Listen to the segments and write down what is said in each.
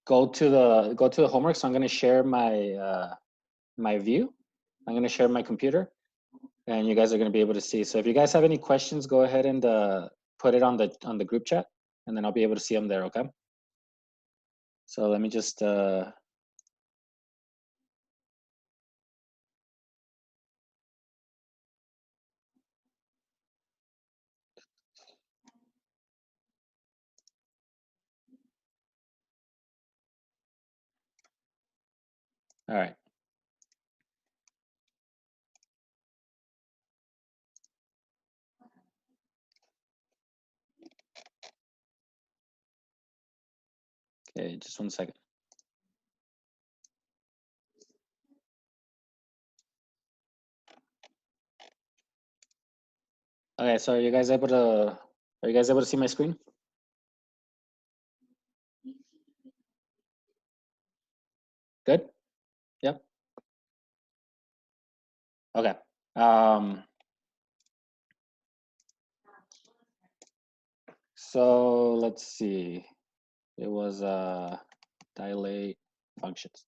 go to the homework. So I'm going to share my my view. I'm going to share my computer, and you guys are going to be able to see. So if you guys have any questions, go ahead and put it on the group chat, and then I'll be able to see them there. Okay. So let me just. All right. Okay, just 1 second. Okay, so are you guys able to see my screen? Good? Yep. Okay. So let's see. It was dilate functions.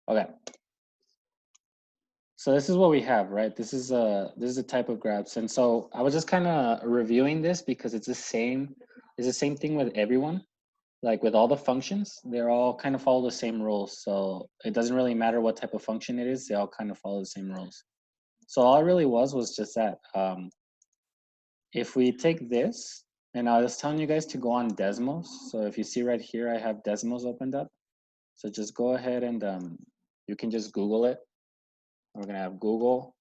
Okay. So this is what we have, right? This is a type of graphs. And so I was just kind of reviewing this because it's the same thing with everyone. Like with all the functions, they're all kind of follow the same rules. So it doesn't really matter what type of function it is, they all kind of follow the same rules. So all it really was just that. If we take this, and I was telling you guys to go on Desmos. So if you see right here, I have Desmos opened up. So just go ahead and you can just Google it. We're gonna have Google.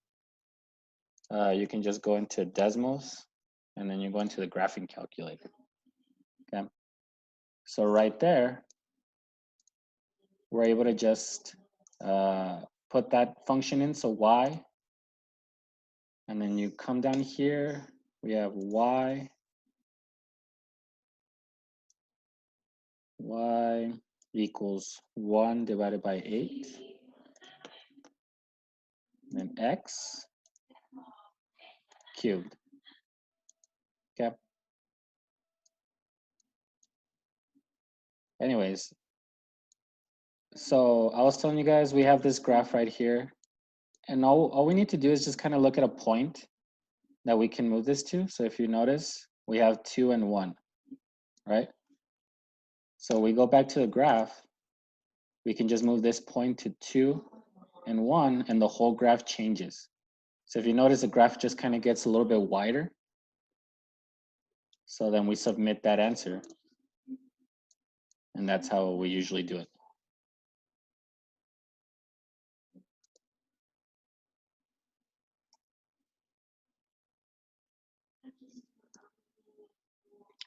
You can just go into Desmos, and then you go into the graphing calculator. Okay. So right there, we're able to just put that function in. So y, and then you come down here. We have y equals 1 divided by 8, and x cubed. Okay. Anyways, so I was telling you guys we have this graph right here, and all we need to do is just kind of look at a point that we can move this to. So if you notice, we have 2 and 1, right? So we go back to the graph, we can just move this point to 2 and 1, and the whole graph changes. So if you notice, the graph just kind of gets a little bit wider. So then we submit that answer. And that's how we usually do it.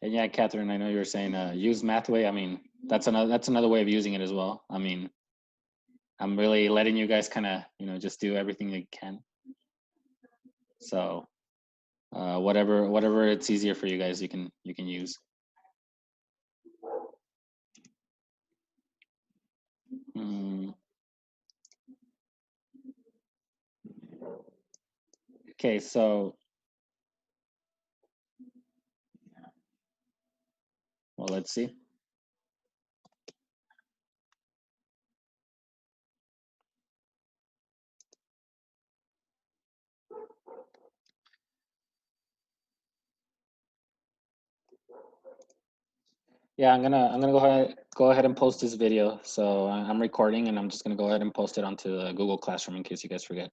And yeah, Catherine, I know you were saying use Mathway. I mean, that's another way of using it as well. I mean, I'm really letting you guys kind of, just do everything you can. So whatever it's easier for you guys, you can use. Okay, so well, let's see. Yeah, I'm gonna go ahead and post this video. So I'm recording, and I'm just gonna go ahead and post it onto the Google Classroom in case you guys forget.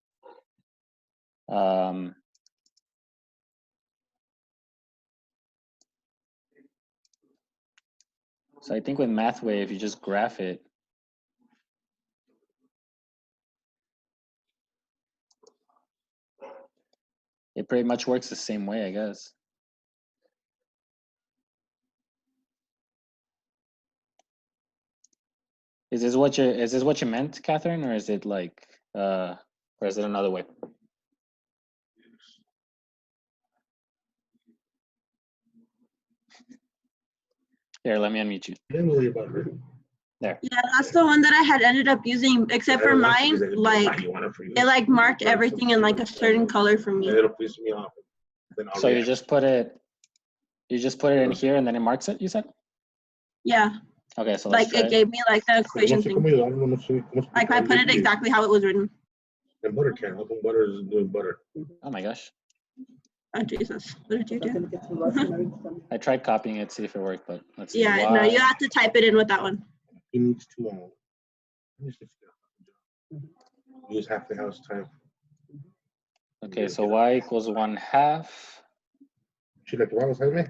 So I think with Mathway, if you just graph it, it pretty much works the same way, I guess. Is this what you meant, Catherine, or is it like or is it another way? Here, let me unmute you. There. Yeah, that's the one that I had ended up using, except for mine, like it like marked everything in like a certain color for me. So you just put it in here and then it marks it, you said? Yeah. Okay, so let's like try it gave me like the equation thing. Like I put it exactly how it was written. And butter can. How come butter is doing butter? Oh my gosh. Oh Jesus, what did you do? I tried copying it, see if it worked, but let's see. Yeah, no, you have to type it in with that one. He needs to use half the house time. Okay, so y equals 1/2. She like the Jaime?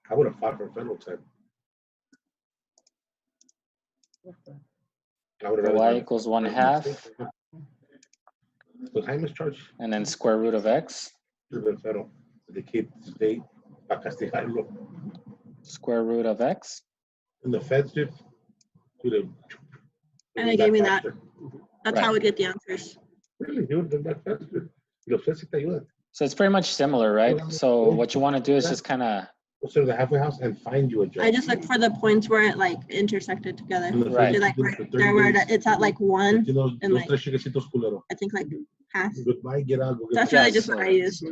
I would have fought for federal time. So y equals 1/2. So Jaime's charge. And then square root of x. Federal. They keep state para castigarlo. Square root of x. And the feds did. And they gave me that. That's right. how we get the answers. Really, dude, they're that faster. Los feds te ayudan. So it's pretty much similar, right? So what you want to do is just kind of go to the halfway house and find you a job. I just look for the points where it like intersected together. Right. So, like there where it's at like 1 and like I think like half. Goodbye, get out. That's really just what I use.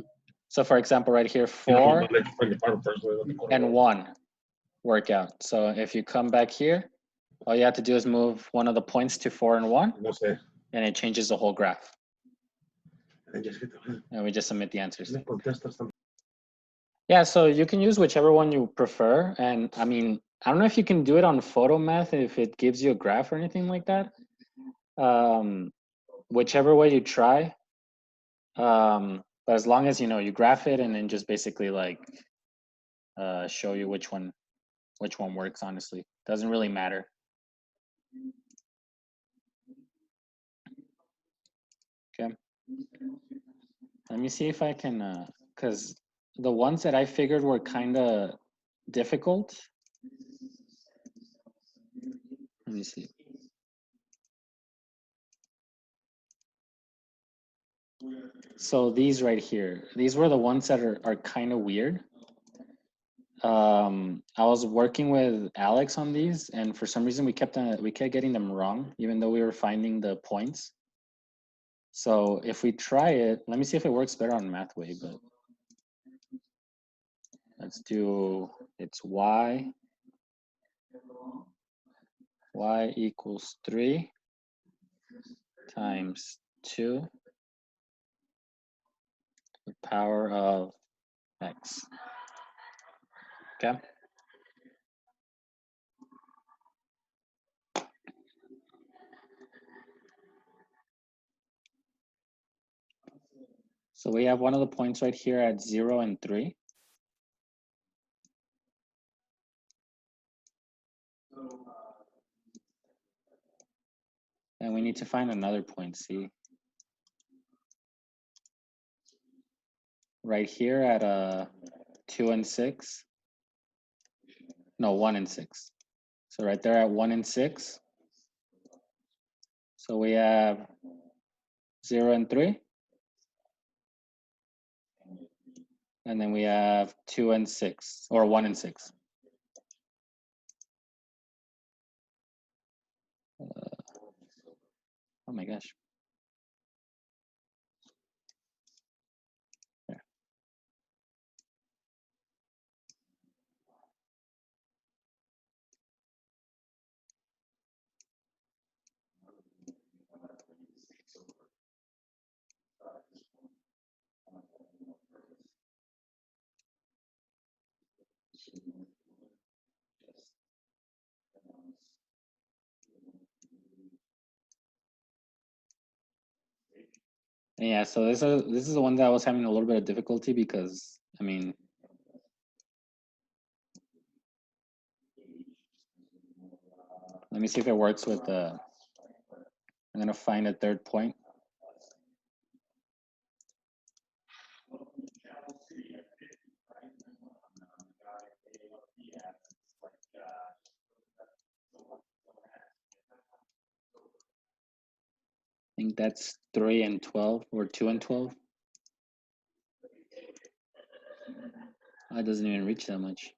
So for example, right here, 4 and 1 work out. So if you come back here, all you have to do is move one of the points to 4 and 1, and it changes the whole graph. And we just submit the answers. Yeah, so you can use whichever one you prefer. And I mean, I don't know if you can do it on photo math if it gives you a graph or anything like that. Whichever way you try. But as long as, you know, you graph it and then just basically like show you which one works, honestly. Doesn't really matter. Okay. Let me see if I can, because the ones that I figured were kind of difficult. Let me see. So these right here, these were the ones that are kind of weird. I was working with Alex on these, and for some reason we kept getting them wrong, even though we were finding the points. So if we try it, let me see if it works better on MathWay, but let's do, it's y equals 3 times 2 to the power of x. Okay. So we have one of the points right here at 0 and 3. And we need to find another point, C. Right here at 2 and 6. No, 1 and 6. So right there at 1 and 6. So we have 0 and 3. And then we have 2 and 6, or 1 and 6. Oh my gosh. There. Yeah, so this is the one that I was having a little bit of difficulty because, I mean, let me see if it works with the, I'm gonna find a third point. I think that's 3 and 12 or 2 and 12. It doesn't even reach that much.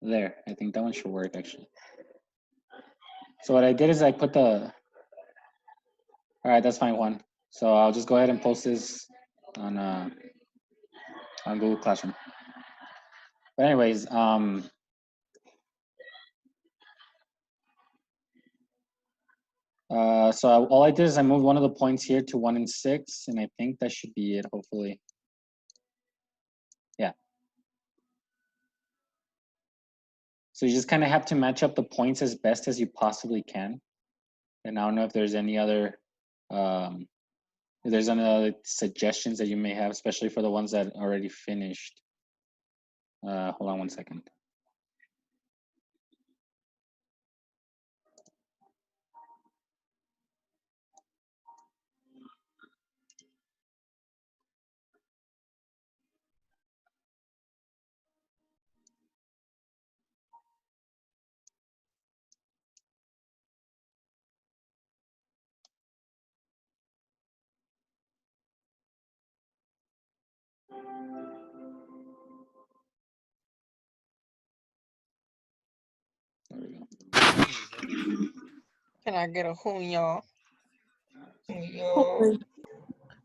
There, I think that one should work actually. So what I did is I put the, all right, that's fine, Juan. So I'll just go ahead and post this on Google Classroom. But anyways, so all I did is I moved one of the points here to 1 and 6, and I think that should be it, hopefully. Yeah. So you just kind of have to match up the points as best as you possibly can. And I don't know if there's any other, if there's any other suggestions that you may have, especially for the ones that already finished. Hold on one second. There we go. Can I get a y'all?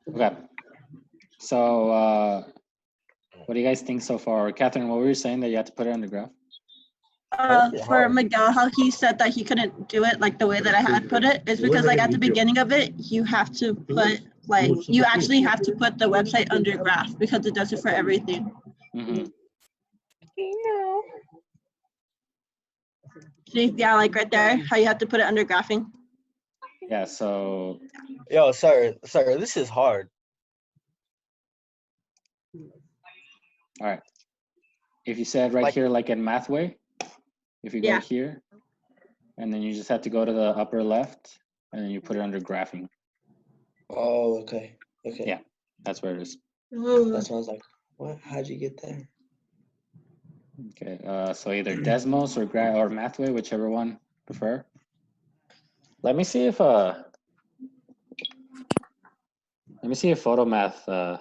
Okay. So what do you guys think so far? Catherine, what were you saying that you had to put it on the graph? For Miguel, how he said that he couldn't do it like the way that I had put it is because like at the beginning of it, you have to put like, you actually have to put the website under graph because it does it for everything. Mm-hmm. See, yeah, like right there, how you have to put it under graphing. Yeah, so. Yo, sir, this is hard. All right. If you said right here, like in Mathway, if you go here, and then you just have to go to the upper left, and then you put it under graphing. Oh, okay. Okay. Yeah, that's where it is. That's why I was like, what? How'd you get there? Okay, so either Desmos or Mathway, whichever one you prefer. Let me see if Photomath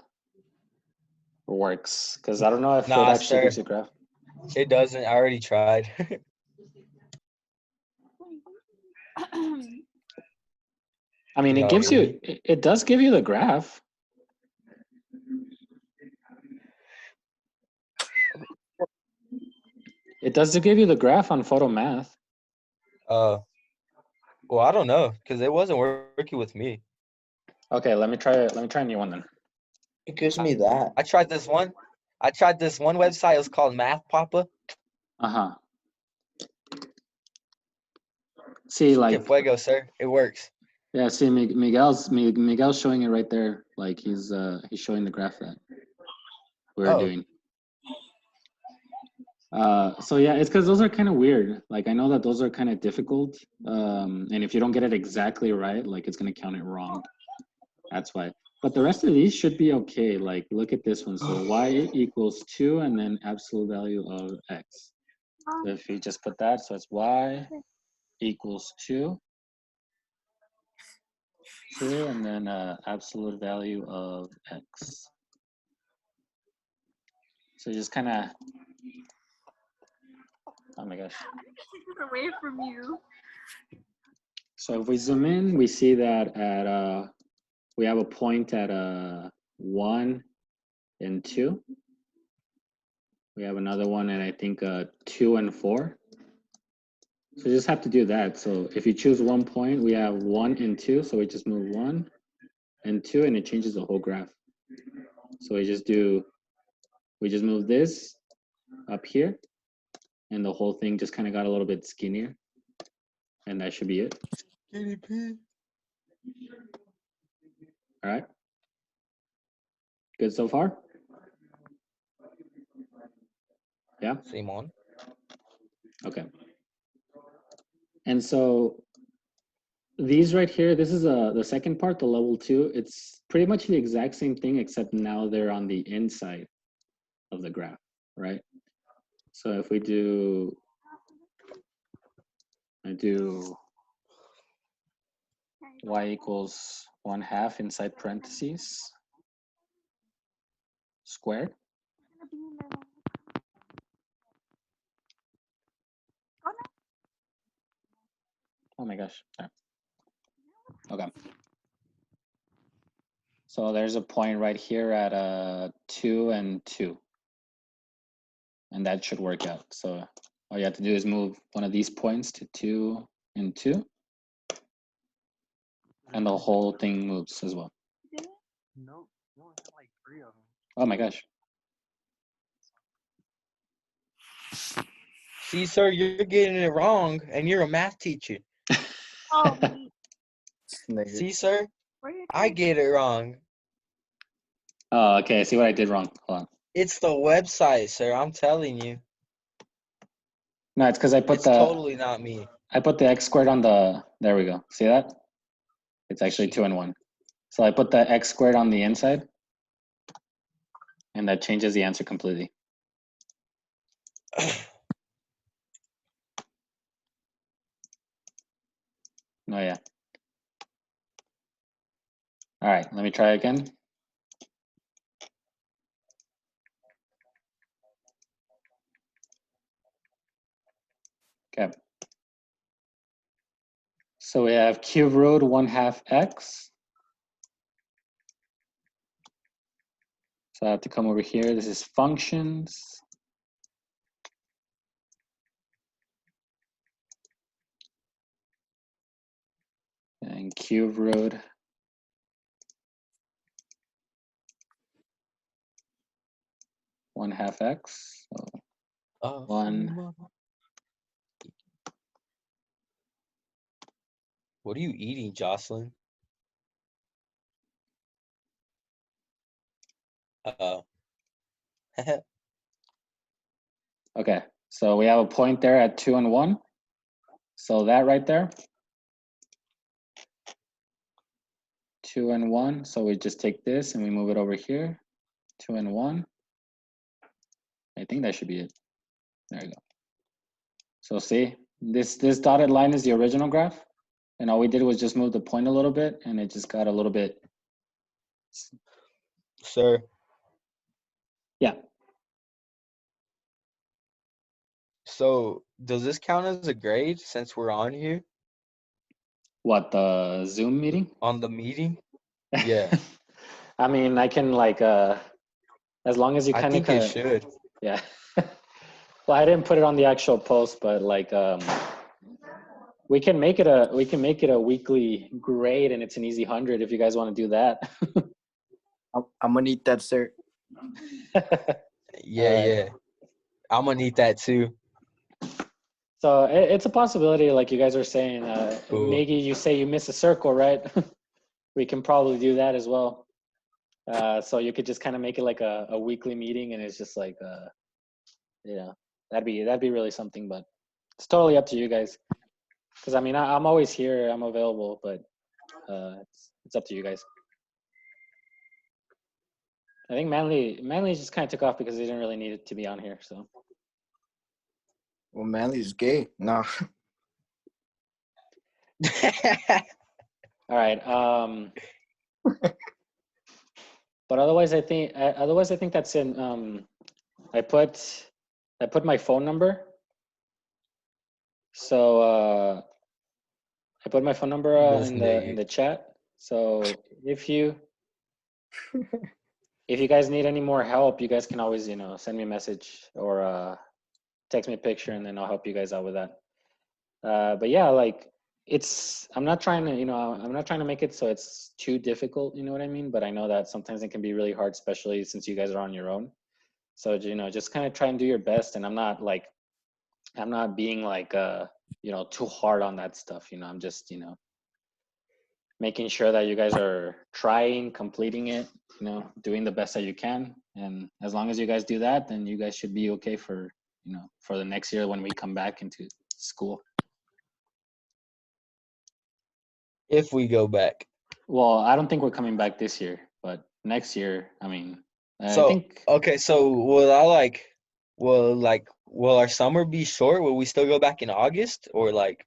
works, because I don't know if it actually gives you a graph. It doesn't. I already tried. I mean, it gives you, it does give you the graph. It does give you the graph on Photomath. Well, I don't know, because it wasn't working with me. Okay, let me try a new one then. It gives me that. I tried this one. Website. It was called Math Papa. Uh-huh. See, like. Que fuego, sir. It works. Yeah, see, Miguel's showing it right there. Like he's showing the graph that we're doing. So yeah, it's because those are kind of weird. Like I know that those are kind of difficult. And if you don't get it exactly right, like it's gonna count it wrong. That's why. But the rest of these should be okay. Like look at this one. So y equals 2 and then absolute value of x. So if you just put that, so it's y equals 2. And then absolute value of x. So just kind of, oh my gosh. Away from you. So if we zoom in, we see that at we have a point at 1 and 2. We have another one at I think 2 and 4. So you just have to do that. So if you choose one point, we have 1 and 2. So we just move 1 and 2, and it changes the whole graph. So we just move this up here, and the whole thing just kind of got a little bit skinnier, and that should be it. All right. Good so far? Yeah? Simon. Okay. And so these right here, this is the second part, the level 2. It's pretty much the exact same thing, except now they're on the inside of the graph, right? So if we do, I do y equals 1/2 inside parentheses squared. Oh my gosh. Okay. So there's a point right here at 2 and 2. And that should work out. So all you have to do is move one of these points to 2 and 2. And the whole thing moves as well. No, you only had like 3 of them. Oh my gosh. See, sir, you're getting it wrong, and you're a math teacher. Oh, me. See, sir, Where you I going? get it wrong. Oh, okay. I see what I did wrong. Hold on. It's the website, sir. I'm telling you. No, it's because I put It's totally not me. I put the x squared on the, there we go. See that? It's actually 2 and 1. So I put the x squared on the inside. And that changes the answer completely. Oh yeah. All right, let me try again. Okay. So we have cube root 1/2 x. So I have to come over here. This is functions. And cube root 1/2 x. So 1. What are you eating, Jocelyn? Uh-oh. Okay, so we have a point there at 2 and 1. So that right there, 2 and 1. So we just take this and we move it over here, 2 and 1. I think that should be it. There you go. So see, this dotted line is the original graph. And all we did was just move the point a little bit and it just got a little bit. Sir. Yeah. So does this count as a grade since we're on here? What, the Zoom meeting? On the meeting? Yeah. I mean, I can like, as long as you I kind think it of, should. yeah. Well, I didn't put it on the actual post, but like, we can make it a weekly grade and it's an easy 100 if you guys want to do that. I'm gonna need that, sir. Yeah. I'm gonna need that too. So it's a possibility, like you guys are saying. Cool. Miggy, you say you miss a circle, right? We can probably do that as well. So you could just kind of make it like a weekly meeting, and it's just like, that'd be really something. But it's totally up to you guys. Because I mean, I'm always here, I'm available, but it's up to you guys. I think Manly just kind of took off because he didn't really need it to be on here. So. Well, Manly's gay. No. All right. But otherwise, I think that's in. I put my phone number. So I put my phone number in the chat. So if you guys need any more help, you guys can always send me a message or text me a picture, and then I'll help you guys out with that. But yeah, like I'm not trying to make it so it's too difficult, you know what I mean? But I know that sometimes it can be really hard, especially since you guys are on your own. So just kind of try and do your best. And I'm not being like too hard on that stuff. I'm just making sure that you guys are trying, completing it, doing the best that you can. And as long as you guys do that, then you guys should be okay for the next year when we come back into school. If we go back. Well, I don't think we're coming back this year, but next year, I mean, I So, think. okay, so will our summer be short? Will we still go back in August or like?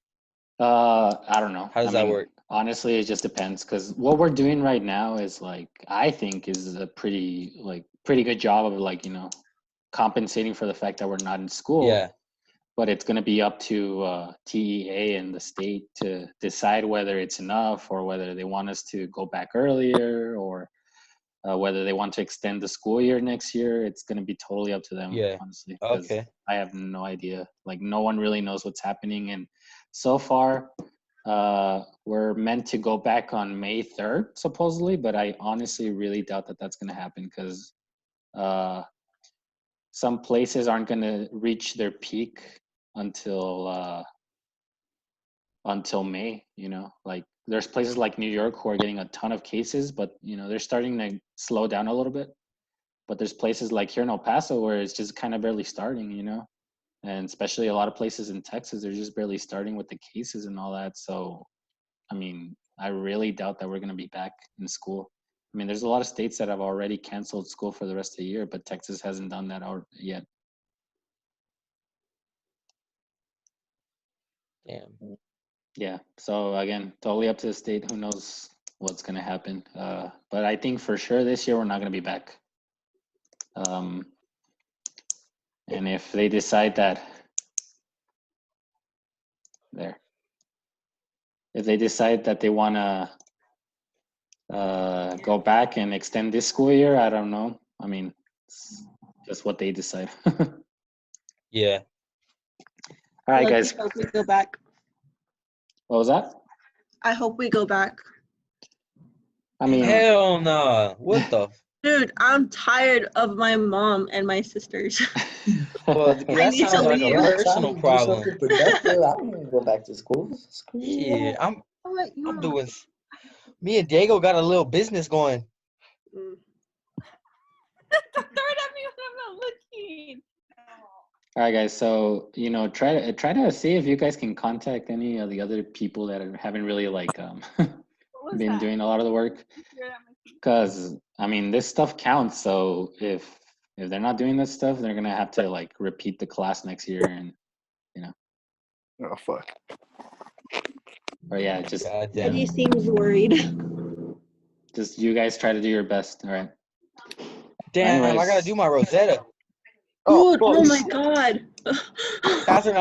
I don't know. How does that work? Honestly, it just depends because what we're doing right now is like, I think is a pretty good job of like, compensating for the fact that we're not in school. Yeah. But it's going to be up to TEA and the state to decide whether it's enough or whether they want us to go back earlier or Whether they want to extend the school year next year, it's going to be totally up to them, Yeah. honestly. 'Cause Okay. I have no idea. Like, no one really knows what's happening. And so far, we're meant to go back on May 3rd, supposedly, but I honestly really doubt that that's going to happen because some places aren't going to reach their peak until May, you know, like there's places like New York who are getting a ton of cases, but you know, they're starting to slow down a little bit. But there's places like here in El Paso where it's just kind of barely starting, you know, and especially a lot of places in Texas, they're just barely starting with the cases and all that. So, I mean, I really doubt that we're going to be back in school. I mean, there's a lot of states that have already canceled school for the rest of the year, but Texas hasn't done that yet. Damn. Yeah. So again, totally up to the state. Who knows what's going to happen? But I think for sure this year we're not going to be back. And if they decide that if they decide that they want to go back and extend this school year, I don't know. I mean, it's just what they decide. Yeah. All right, Look, guys. I hope we go back. What was that? I hope we go back. I mean, Hell no. What the? Dude, I'm tired of my mom and my sisters. Well, I that need to sounds like a leave. Time personal to do problem. something productive. I don't want to go back to school. Screw Yeah, that. I'm doing. Me and Diego got a little business going. Mm. Third at me when I'm not looking. all right, guys. So you know, try to see if you guys can contact any of the other people that haven't really like What was been that? doing a lot of the work. Because I mean, this stuff counts. So if they're not doing this stuff, they're gonna have to like repeat the class next year, and you know, Oh fuck. or yeah, just Goddamn. Eddie seems worried. you guys try to do your best. All right. Damn, I gotta Anyways. do my Rosetta. Dude, oh fuck. my god. Catherine,